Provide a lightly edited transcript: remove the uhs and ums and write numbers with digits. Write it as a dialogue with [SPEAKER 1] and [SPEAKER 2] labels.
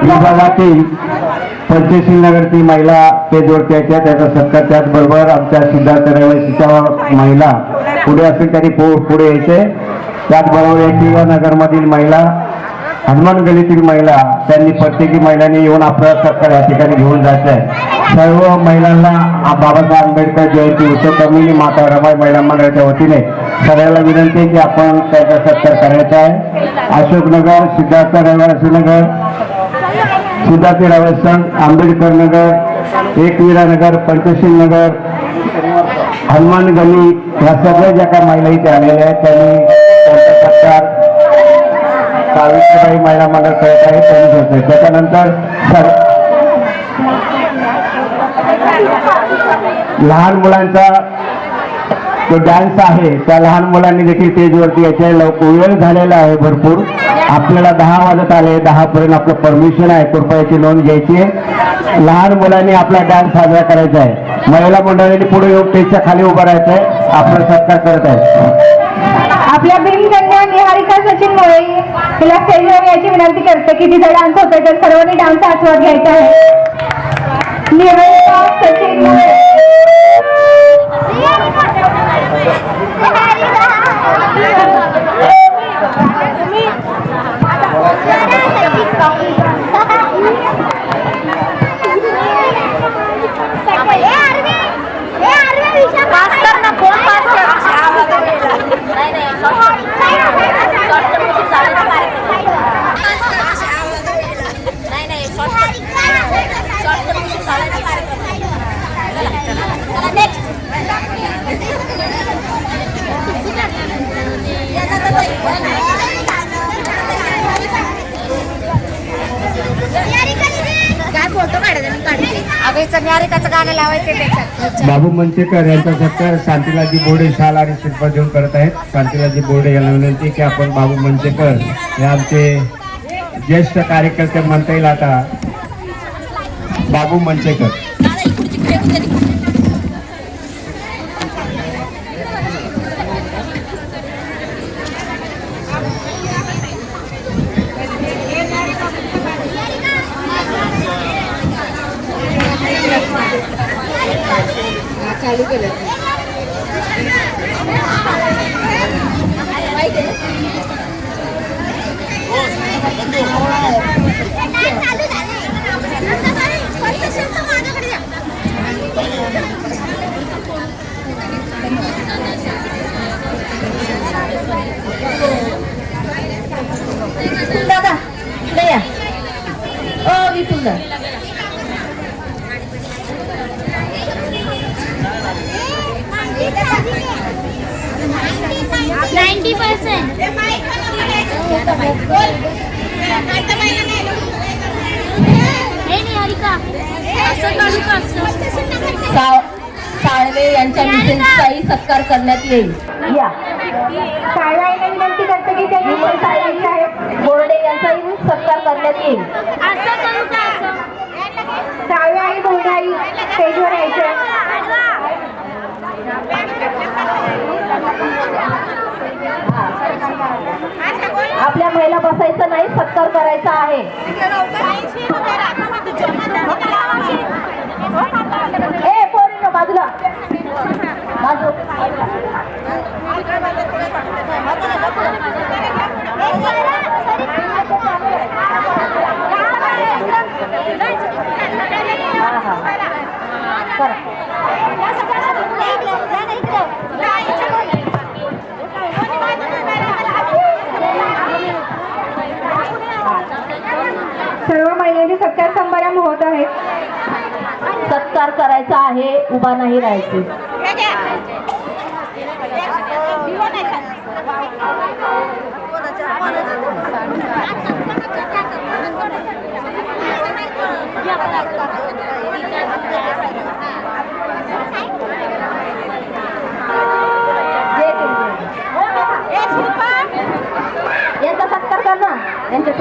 [SPEAKER 1] विभागातील पंचशील नगरची महिला स्टेजवरती आहेत, त्याचा सत्कार. त्याचबरोबर आमच्या सिद्धार्थ रहिवासीच्या महिला पुढे असेल तरी पुढे यायचे. त्याचबरोबर एकविरा नगरमधील महिला, हनुमान गलीतील महिला, त्यांनी प्रत्येकी महिलांनी येऊन आपला सत्कार या ठिकाणी घेऊन जायचं आहे. सर्व महिलांना बाबासाहेब आंबेडकर जयंती उत्सव कमिटी माता रमाई महिला मंडळाच्या वतीने सगळ्याला विनंती आहे की आपण त्याचा सत्कार करायचा आहे. अशोकनगर, सिद्धार्थ रहिवासी नगर, सिद्धार्थ रहिवासी आंबेडकर नगर, एकविरा नगर, पंचशील नगर, हनुमान गली या सगळ्या ज्या काही महिला इथे आलेल्या आहेत त्यांनी त्यांचा सत्कार सावित्रीबाई महिला मंडळ करत आहे त्यांनी घेतोय. त्याच्यानंतर लहान मुलांचा जो डान्स आहे त्या लहान मुलांनी देखील स्टेजवरती याच्या वेळ झालेला आहे भरपूर. आपल्याला 10 वाजत आले, 10 पर्यंत आपलं परमिशन आहे, कृपयाची नोंद घ्यायची आहे. लहान मुलांनी आपला डान्स साजरा करायचा आहे. महिला मंडळाने पुढे येऊन स्टेजच्या खाली उभं राहायचं आहे. आपण सत्कार करत आहे.
[SPEAKER 2] आपल्या भीमकन्या निहारिका सचिन मोळे तिला स्टेजवर याची विनंती करते की तिचा डान्स होतोय तर सर्वांनी डान्सचा आस्वाद घ्यायचा आहे. निहारिका सचिन मोळे. गाणं लावायचं त्याच्यात.
[SPEAKER 1] बाबू मंचेकर यांचा सत्कार शांतीलाजी बोर्डे शाल आणि शिल्पा देऊन करत आहेत. शांतीलाजी बोर्डे यांना विनंती की आपण बाबू मंचेकर हे आमचे ज्येष्ठ कार्यकर्ते म्हणता येईल आता. बाबू मंचेकर
[SPEAKER 2] 90%.
[SPEAKER 3] साळवे यांच्या मिसेसचाही सत्कार करण्यात येईल. या
[SPEAKER 2] साळवे विनंती करते की त्यांनी
[SPEAKER 3] बोर्डे यांचाही सत्कार करण्यात येईल.
[SPEAKER 2] साळवे आणि बोर्डाई स्टेजवर यायचे.
[SPEAKER 3] आपल्या महिला बसायचं नाही, सत्कार करायचा आहे. ए पोरीनो बाजूला बाजू.
[SPEAKER 2] सर्व महिलांचे सत्कार समारंभ होत आहेत.
[SPEAKER 3] सत्कार करायचा आहे, उभा नाही राहायचे. यांचा सत्कार कर ना, यांच्या